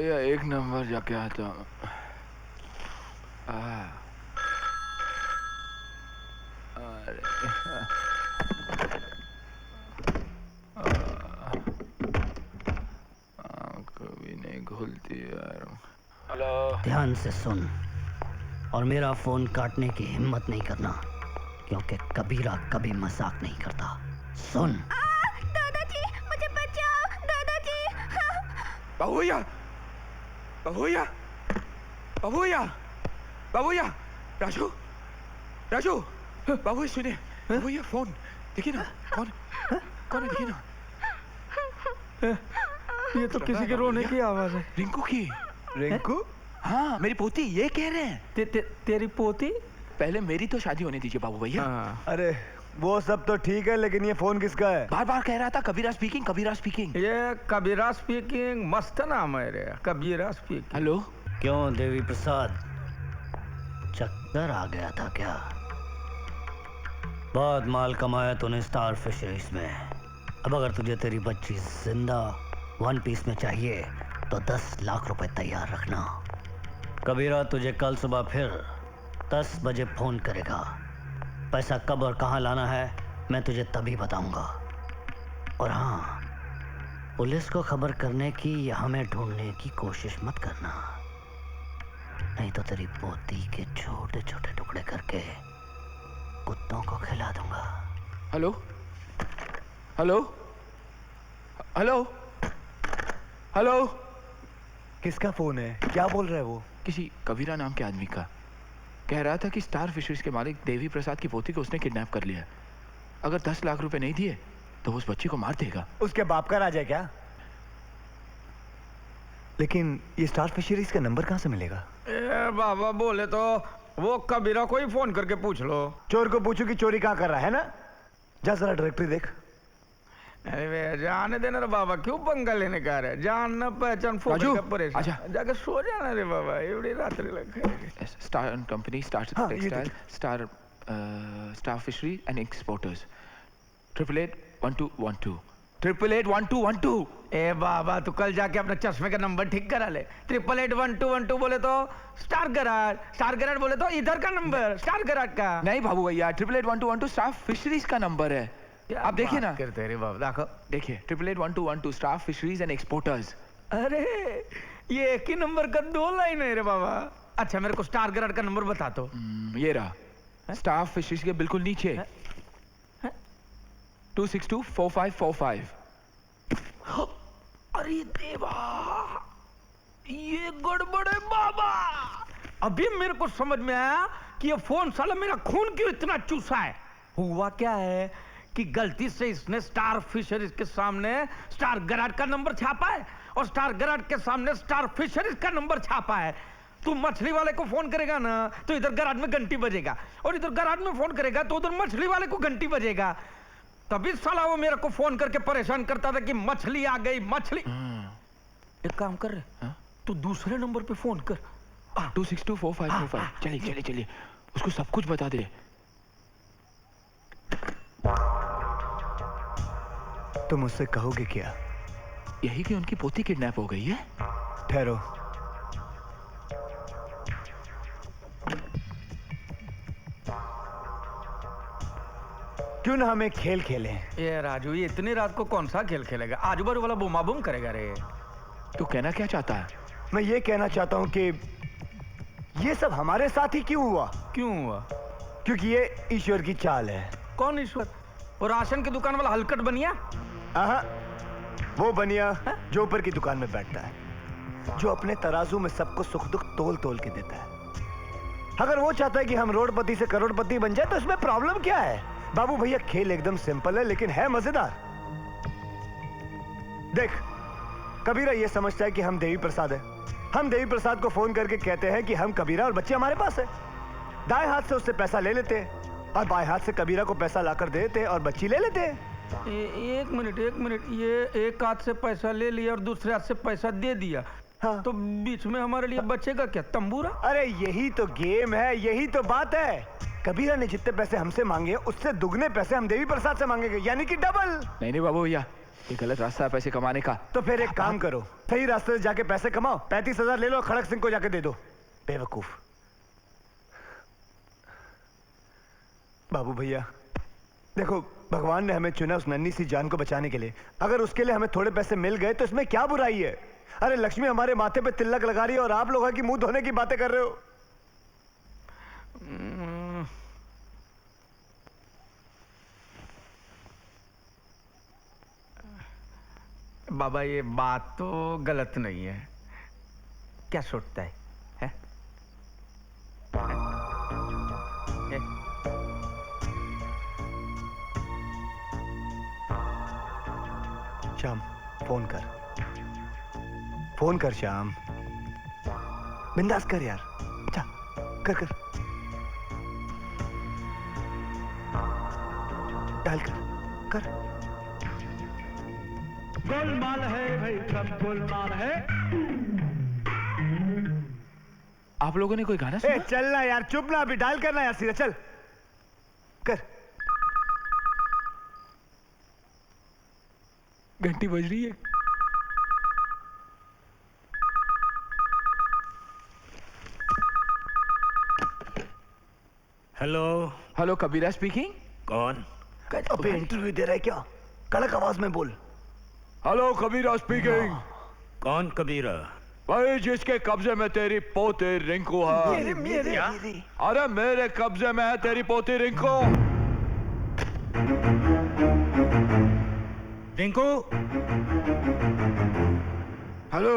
भैया एक नंबर जाके आता हूँ। कभी नहीं खुलती यार। हेलो। ध्यान से सुन और मेरा फोन काटने की हिम्मत नहीं करना, क्योंकि कबीरा कभी मजाक नहीं करता। सुन। दादाजी मुझे बचाओ, दादाजी। बाबूया, बाबूया, बाबूया, बाबूया, राजू, राजू, बाबू सुनिए, बाबूया फोन देखिए ना, कौन कौन है देखिए ना। ये तो किसी के रोने की आवाज है। रिंकू की। रिंकू? हाँ मेरी पोती, ये कह रहे हैं। तेरी पोती? पहले मेरी तो शादी होने दीजिए बाबू भैया। अरे वो सब तो ठीक है, लेकिन ये फोन किसका है? बार बार कह रहा था कबीरा स्पीकिंग, कबीरा स्पीकिंग। ये कबीरा स्पीकिंग मस्त नाम है रे, कबीरा स्पीकिंग। हेलो। क्यों देवी प्रसाद, चक्कर आ गया था क्या? बहुत माल कमाया तूने स्टार फिशरीज में। अब अगर तुझे तेरी बच्ची जिंदा वन पीस में चाहिए तो 10 लाख रुपए तैयार रखना। कबीरा तुझे कल सुबह फिर 10 बजे फोन करेगा। पैसा कब और कहाँ लाना है मैं तुझे तभी बताऊंगा। और हाँ, पुलिस को खबर करने की या हमें ढूंढने की कोशिश मत करना, नहीं तो तेरी पोती के छोटे छोटे टुकड़े करके कुत्तों को खिला दूंगा। Hello, hello, hello, hello. किसका फोन है? क्या बोल रहा है वो? किसी कबीरा नाम के आदमी का। कह रहा था कि स्टार फिशरीज के मालिक देवी प्रसाद की पोती को उसने किडनैप कर लिया। अगर 10 लाख रुपए नहीं दिए तो उस बच्ची को मार देगा। उसके बाप का राज है क्या? लेकिन ये स्टार फिशरीज का नंबर कहाँ से मिलेगा? ए बाबा, बोले तो वो कबीरा को ही फोन करके पूछ लो। चोर को पूछो कि चोरी कहाँ कर रहा है ना। जा जरा डायरेक्टरी देख। अरे जाने देना रे बाबा, क्यों पंगा लेने का रहे? जान न पहचान फोन का परेशान, जाके सो जाना रे बाबा, एवढी रात्री लग। Star company, star textile, star fishery and exporters. 881212 881212। ए बाबा, तू कल जाके अपने चश्मे का नंबर ठीक करा ले। 881212 बोले तो स्टार गराज, स्टार गराज बोले तो इधर का नंबर स्टार गराज का। नहीं बाबू भैया, 881212 स्टार फिशरीज का नंबर है। आप देखिए ना। करते रे बाबा, देखो देखिए 881212 स्टार फिशरीज एंड एक्सपोर्टर्स। अरे ये एक ही नंबर का 2 लाइन है रे बाबा। अच्छा मेरे को स्टार गराज का नंबर बता दो। ये रहा स्टार फिशरीज के बिल्कुल नीचे। 2624545। अरे देवा, ये गड़बड़ है बाबा। अभी मेरे को समझ में आया कि ये फोन साला मेरा खून क्यों इतना चूसा है। हुआ क्या है कि गलती से इसने स्टार फिशरीज के सामने स्टार गराज का नंबर छापा है और स्टार गराज के सामने स्टार फिशरीज का नंबर छापा है। तू मछली वाले को फोन करेगा ना तो इधर गराज में घंटी बजेगा, और इधर गराज में फोन करेगा तो उधर मछली वाले को घंटी बजेगा। तभी साला वो मेरे को फोन करके परेशान करता था कि मछली आ गई, मछली। एक काम कर रहे, तू दूसरे नंबर पे फोन कर। 2624545। चलिए चलिए चलिए, उसको सब कुछ बता दे। तुम मुझसे कहोगे क्या? यही कि उनकी पोती किडनैप हो गई है। ठहरो। क्यों ना हम एक खेल खेलें? ये राजू, ये इतनी रात को कौन सा खेल खेलेगा? आजू बाजू वाला बुमा बुम करेगा रे। तू कहना क्या चाहता है? मैं ये कहना चाहता हूं कि ये सब हमारे साथ ही क्यों हुआ? क्यों हुआ? क्योंकि ये ईश्वर की चाल है। कौन ईश्वर? वो राशन की दुकान वाला हलकट बनिया? वो बनिया जो ऊपर की दुकान में बैठता है, जो अपने तराजू में सबको सुख दुख तोल तोल के देता है। अगर वो चाहता है कि हम रोडपति से करोड़पति बन जाए तो इसमें प्रॉब्लम क्या है? बाबू भैया, खेल एकदम सिंपल है लेकिन है मजेदार। देख, कबीरा ये समझता है कि हम देवी प्रसाद है। हम देवी प्रसाद को फोन करके कहते हैं कि हम कबीरा और बच्चे हमारे पास है। दाएं हाथ से उससे पैसा ले लेते हैं और बाएं हाथ से कबीरा को पैसा लाकर दे देते हैं और बच्ची ले लेते हैं। एक मिनट, ये एक हाथ से पैसा ले लिया और दूसरे हाथ से पैसा दे दिया। हाँ। तो बीच में हमारे लिए बचेगा क्या? तंबूरा? अरे यही तो गेम है, यही तो बात है। कबीरा ने जितने पैसे हमसे मांगे उससे दुगने पैसे हम देवी प्रसाद से मांगेंगे, यानी कि डबल। नहीं बाबू भैया, ये गलत रास्ता है पैसे कमाने का। तो फिर एक काम करो, सही रास्ते से जाके पैसे कमाओ, 35,000 ले लो, खड़क सिंह को जाके दे दो। बेवकूफ। बाबू भैया देखो, भगवान ने हमें चुना उस नन्ही सी जान को बचाने के लिए। अगर उसके लिए हमें थोड़े पैसे मिल गए तो इसमें क्या बुराई है? अरे लक्ष्मी हमारे माथे पे तिलक लगा रही है और आप लोगों की मुंह धोने की बातें कर रहे हो। बाबा ये बात तो गलत नहीं है, क्या सोचता है, हैं? हैं? श्याम फोन कर, फोन कर श्याम, बिंदास कर यार, जा कर कर, डायल कर कर। गोलमाल है भाई, सब गोलमाल है। आप लोगों ने कोई गाना ए सुना? चलना यार, चुप ना, अभी डायल करना यार, सीधा चल कर। घंटी बज रही है। हेलो, हेलो, कबीरा स्पीकिंग। कौन? अबे इंटरव्यू दे रहा है क्या? कड़क आवाज में बोल। हेलो, कबीरा स्पीकिंग। कौन कबीरा? भाई जिसके कब्जे में तेरी पोती रिंकू है। मेरे अरे मेरे कब्जे में है तेरी पोती रिंकू। रिंकू? हेलो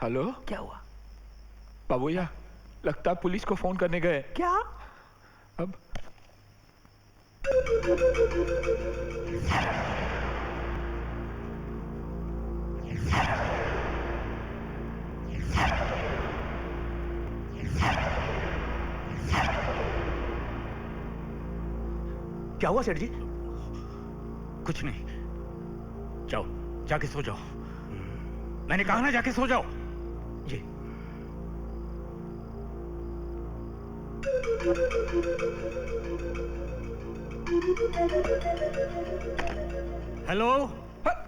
हेलो, क्या हुआ? बाबूया लगता है पुलिस को फोन करने गए। क्या? अब क्या हुआ सेठ जी? कुछ नहीं, जाओ जाके सो जाओ। मैंने कहा ना जाके सो जाओ। जी हेलो,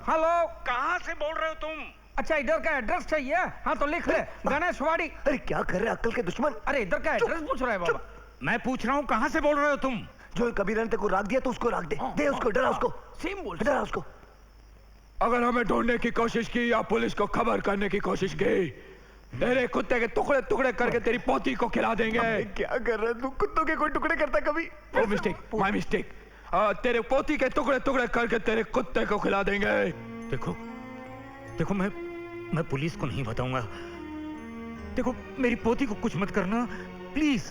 हेलो, कहाँ से बोल रहे हो तुम? अच्छा इधर का एड्रेस चाहिए? हाँ तो लिख ले, गणेशवाड़ी। अरे क्या कर रहे हैं अक्ल के दुश्मन? अरे इधर का एड्रेस पूछ रहा है बाबा। मैं पूछ रहा हूँ कहाँ से बोल रहे हो तुम? जो कबीरा ने तेरे को राख दिया तो उसको राख दे, दे उसको, डरा उसको, सेम बोल। डरा उसको। अगर हमें ढूंढने की कोशिश की या पुलिस को खबर करने की कोशिश की, तेरे कुत्ते के टुकड़े टुकड़े करके तेरी पोती को खिला देंगे। क्या कर रहा है तू? कुत्तों के कोई टुकड़े करता कभी? ओ मिस्टेक, माय मिस्टेक। तेरे पोती के टुकड़े टुकड़े करके तेरे कुत्ते को खिला देंगे। देखो देखो, मैं पुलिस को नहीं बताऊंगा। देखो मेरी पोती को कुछ मत करना, प्लीज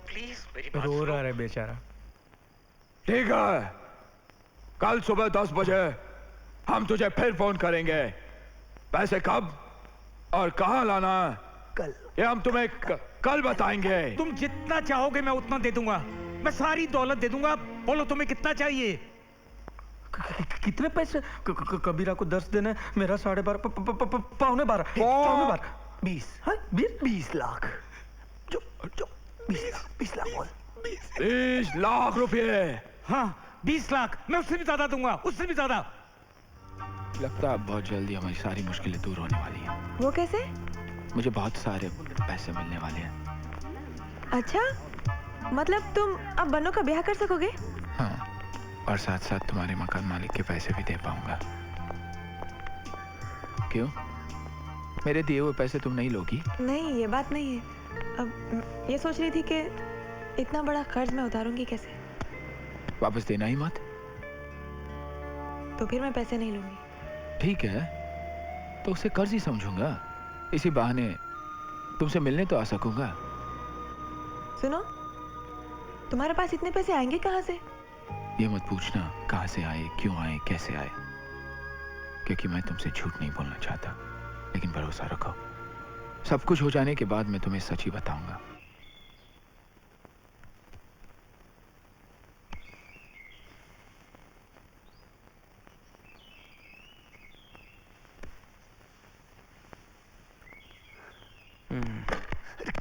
प्लीज मेरी बात रो सुनो। रहा है बेचारा। ठीक है, कल सुबह 10 बजे हम तुझे फिर फोन करेंगे। पैसे कब और कहां लाना है कल। ये हम तुम्हें कल बताएंगे। तुम जितना चाहोगे मैं उतना दे दूंगा, मैं सारी दौलत दे दूंगा। बोलो तुम्हें कितना चाहिए? कितने पैसे? कबीरा को 10 देना, मेरा 12.5, पौने 12, पौने 12, 20, 20 लाख। जो 20 लाख बोल। 20 लाख रुपए। हाँ 20 लाख, मैं उससे भी ज्यादा दूंगा, उससे भी ज्यादा। लगता है बहुत जल्दी हमारी सारी मुश्किलें दूर होने वाली हैं। वो कैसे? मुझे बहुत सारे पैसे मिलने वाले हैं। अच्छा, मतलब तुम अब बन्नू का ब्याह कर सकोगे? हाँ, और साथ साथ तुम्हारे मकान मालिक के पैसे भी दे पाऊंगा। क्यों, मेरे दिए हुए पैसे तुम नहीं लोगी? नहीं, ये बात नहीं है। अब ये सोच रही थी कि इतना बड़ा कर्ज मैं उतारूंगी कैसे, वापस देना ही मत। तो फिर मैं पैसे नहीं लूंगी। ठीक है, तो उसे कर्ज ही समझूंगा। इसी बहाने तुमसे मिलने तो आ सकूंगा। सुनो, तुम्हारे पास इतने पैसे आएंगे कहाँ से? ये मत पूछना कहां से आए, क्यों आए, कैसे आए, क्योंकि मैं तुमसे झूठ नहीं बोलना चाहता। लेकिन भरोसा रखो, सब कुछ हो जाने के बाद मैं तुम्हें सच ही बताऊंगा।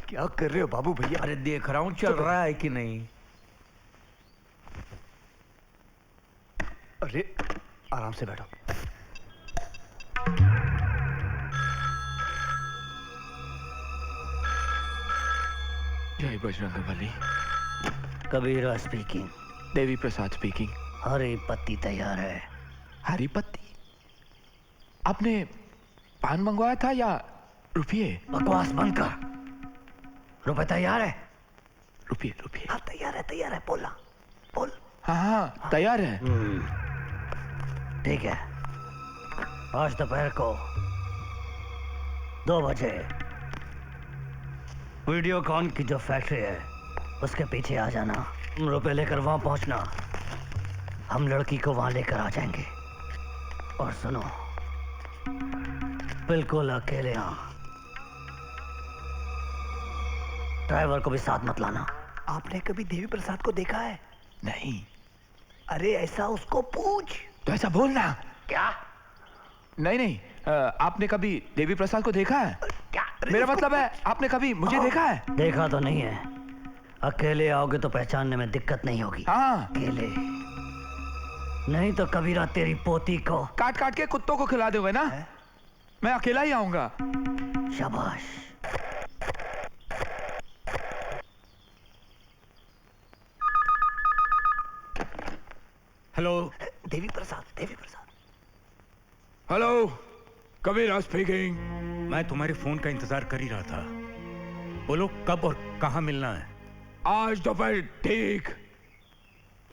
क्या कर रहे हो बाबू भैया? अरे देख रहा हूँ चल रहा है कि नहीं। अरे आराम से बैठो। जय बजरंगबली। कबीरा स्पीकिंग। देवी प्रसाद स्पीकिंग। हरी पत्ती तैयार है। हरी पत्ती? आपने पान मंगवाया था या रुपये? बकवास बंद कर। रुपए तैयार है? रुपये रुपये। हाँ तैयार है, बोलना बोल। हाँ तैयार है। ठीक है, आज दोपहर को 2 बजे वीडियोकॉन की जो फैक्ट्री है उसके पीछे आ जाना। रुपए लेकर वहां पहुंचना, हम लड़की को वहां लेकर आ जाएंगे। और सुनो, बिल्कुल अकेले ड्राइवर को भी साथ मत लाना। आपने कभी देवी प्रसाद को देखा है? नहीं। अरे ऐसा उसको पूछ। तो ऐसा बोलना। क्या? नहीं, आपने कभी देवी प्रसाद को देखा है? क्या? मेरा मतलब है आपने कभी मुझे देखा है? देखा तो नहीं है, अकेले आओगे तो पहचानने में दिक्कत नहीं होगी। हाँ। अकेले नहीं तो कबीरा तेरी पोती को काट काट के कुत्तों को खिला दोगे ना? मैं अकेला ही आऊंगा। शाबाश। हेलो। देवी प्रसाद। हेलो, कबीरा स्पीकिंग। मैं तुम्हारे फोन का इंतजार कर ही रहा था। बोलो कब और कहाँ मिलना है? आज दोपहर ठीक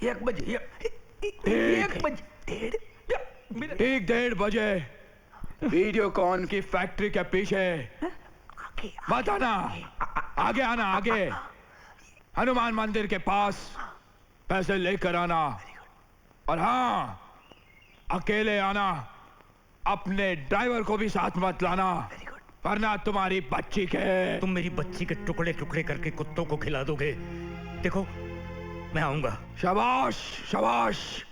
1 बजे। 1 बजे। ठीक 1:30 बजे वीडियोकॉन की फैक्ट्री के पीछे। मत आना, आगे आना, आगे हनुमान मंदिर के पास। पैसे लेकर आना, और हाँ, अकेले आना। अपने ड्राइवर को भी साथ मत लाना, वरना तुम्हारी बच्ची के। तुम मेरी बच्ची के टुकड़े टुकड़े करके कुत्तों को खिला दोगे। देखो, मैं आऊंगा। शाबाश शाबाश।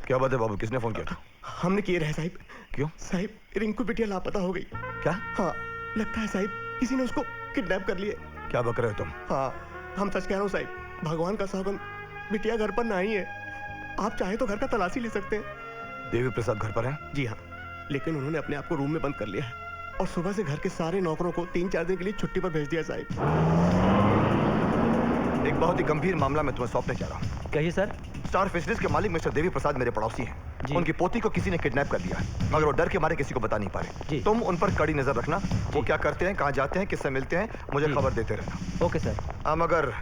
क्या बात है बाबू, किसने फोन किया था? हमने किए रहे साहिब। क्यों? साहिब, रिंकू बिटिया लापता हो गई। क्या? हाँ, लगता है साहिब किसी ने उसको किडनैप कर लिए। क्या बक रहे हो तुम? हाँ, हम सच कह रहा हूँ साहिब, भगवान का सौगंध, बिटिया घर पर नहीं है। आप चाहे तो घर का तलाशी ले सकते हैं। देवी प्रसाद घर पर है? जी हाँ, लेकिन उन्होंने अपने आप को रूम में बंद कर लिया है और सुबह से घर के सारे नौकरों को 3-4 दिन के लिए छुट्टी पर भेज दिया साहिब। एक बहुत ही गंभीर मामला मैं तुम्हें सौंपने जा रहा हूँ। कहिए सर। स्टार फिशरीज के मालिक मिस्टर देवी प्रसाद मेरे पड़ोसी हैं। उनकी पोती को किसी ने किडनैप कर लिया, मगर वो डर के मारे किसी को बता नहीं पा रहे। तुम उन पर कड़ी नजर रखना। वो क्या करते हैं, कहाँ जाते हैं, किससे मिलते हैं, मुझे खबर देते रहना। Okay sir. मगर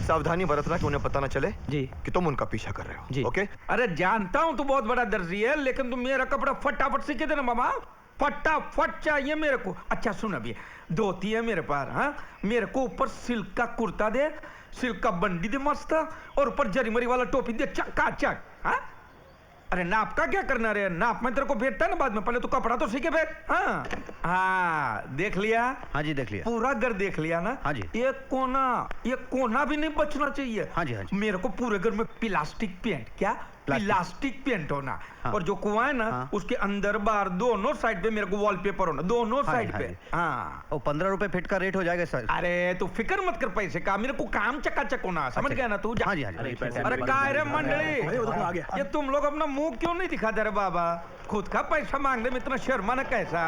सावधानी बरतना कि उन्हें पता ना चले जी कि तुम उनका पीछा कर रहे हो। जी। ओके? अरे जानता हूं तू बहुत बड़ा दर्जी है, लेकिन तुम मेरा कपड़ा फटाफट सीखे देना मामा। फटाफट चाहिए मेरे को। अच्छा सुन, अभी धोती है मेरे पास। हाँ, मेरे को ऊपर सिल्क का कुर्ता दे, सिल्क का बंडी दे मस्त, और ऊपर जरी मरी वाला टोपी दे चकाचक। हाँ, अरे नाप का क्या करना रे? नाप में तेरे को भेजता है ना बाद में, पहले तो कपड़ा तो सीखे भेज। हाँ हाँ, देख लिया? हाँ जी देख लिया। पूरा घर देख लिया ना? हाँ जी। एक कोना भी नहीं बचना चाहिए। हाँ जी, हाँ जी। मेरे को पूरे घर में प्लास्टिक पेंट, क्या प्लास्टिक पेंट होना। हाँ। और जो कुआं है ना, हाँ। उसके अंदर बाहर दोनों साइड पे मेरे को वॉलपेपर होना, दोनों हाँ साइड जी, पे। हाँ जी। हाँ, और 15 रुपए फीट का रेट हो जाएगा सर। अरे तू फिक्र मत कर पैसे का, मेरे को काम चकाचक होना, समझ गया ना तू? जा। हाँ जी, हाँ जी। अरे काय रे मंडली, ये तुम लोग अपना मुंह क्यों नहीं दिखाते रे बाबा? खुद का पैसा मांगने में इतना शर्माना कैसा?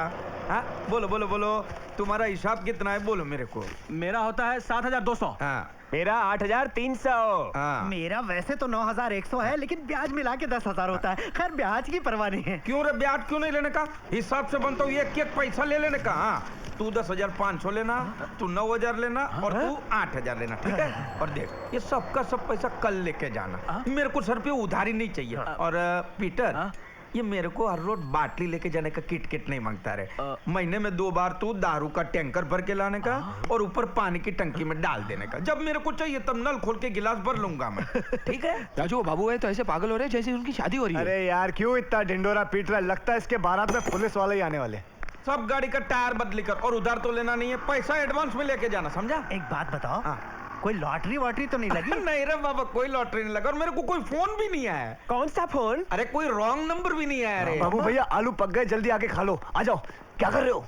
हाँ, बोलो बोलो बोलो, तुम्हारा हिसाब कितना है बोलो मेरे को। मेरा होता है 7,200। हाँ मेरा 8,300। हाँ। मेरा वैसे तो 9,100 है, लेकिन ब्याज मिला के 10,000 होता है। खैर ब्याज की परवाह नहीं है। क्यों रे, ब्याज क्यों नहीं लेने का? हिसाब से बनता हूँ, एक एक पैसा ले लेने का। हाँ, तू 10,500 लेना, तू 9,000 लेना, और तू 8,000 लेना, ठीक है? और देख, ये सबका सब पैसा कल लेके जाना, मेरे को सर पे उधारी नहीं चाहिए। और पीटर, ये मेरे को हर रोज बाटली लेके जाने का किट नहीं मांगता रे। महीने में 2 बार तू दारू का टैंकर भर के लाने का, और ऊपर पानी की टंकी में डाल देने का। जब मेरे को चाहिए तब नल खोल के गिलास भर लूंगा मैं, ठीक है? राजू, वो बाबू है तो ऐसे पागल हो रहे हैं जैसे उनकी शादी हो रही है। अरे यार क्यों इतना ढिंडोरा पीट रहा है? लगता है इसके बारात में पुलिस वाले ही आने वाले। सब गाड़ी का टायर बदली कर, और उधार तो लेना नहीं है, पैसा एडवांस में लेके जाना, समझा? एक बात बताओ, हाँ। कोई लॉटरी वॉटरी तो नहीं लगी? नहीं रे बाबा, कोई लॉटरी नहीं लगा और मेरे को कोई फोन भी नहीं आया। कौन सा फोन? अरे कोई रॉन्ग नंबर भी नहीं आया रे। बाबू भैया आलू पक गए, जल्दी आके खा लो। आ जाओ। क्या कर रहे हो?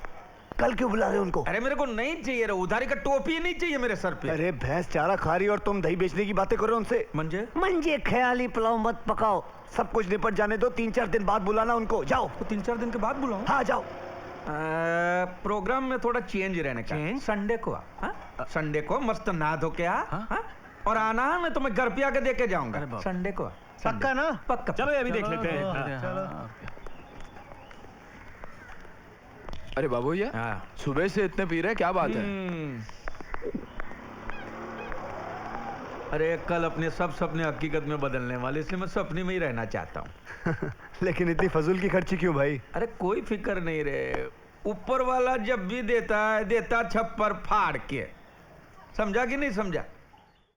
कल क्यों बुला रहे हो उनको? अरे मेरे को नहीं चाहिए रे, उधारी का टोपी नहीं चाहिए मेरे सर पे। अरे भैंस चारा खा रही और तुम दही बेचने की बातें कर रहे हो उनसे। मंजे मंजे ख्याली पुलाव मत पकाओ, सब कुछ निपट जाने दो। 3-4 दिन बाद बुलाना उनको। जाओ। तो 3-4 दिन के बाद बुलाऊं? हाँ जाओ। प्रोग्राम में थोड़ा चेंज रहने का। संडे को संडे को मस्त नहा धो के आ और आना, मैं तुम्हें घर पे आके देके जाऊंगा। संडे को पक्का ना? पक्का। चलो अभी देख लेते हैं। अरे बाबू भैया, सुबह से इतने पी रहे, क्या बात है? अरे कल अपने सब सपने हकीकत में बदलने वाले, इसलिए मैं सपने में ही रहना चाहता हूँ। लेकिन इतनी फजूल की खर्ची क्यों भाई? अरे कोई फिक्र नहीं रे, ऊपर वाला जब भी देता है, देता छप्पर फाड़ के। समझा कि नहीं समझा?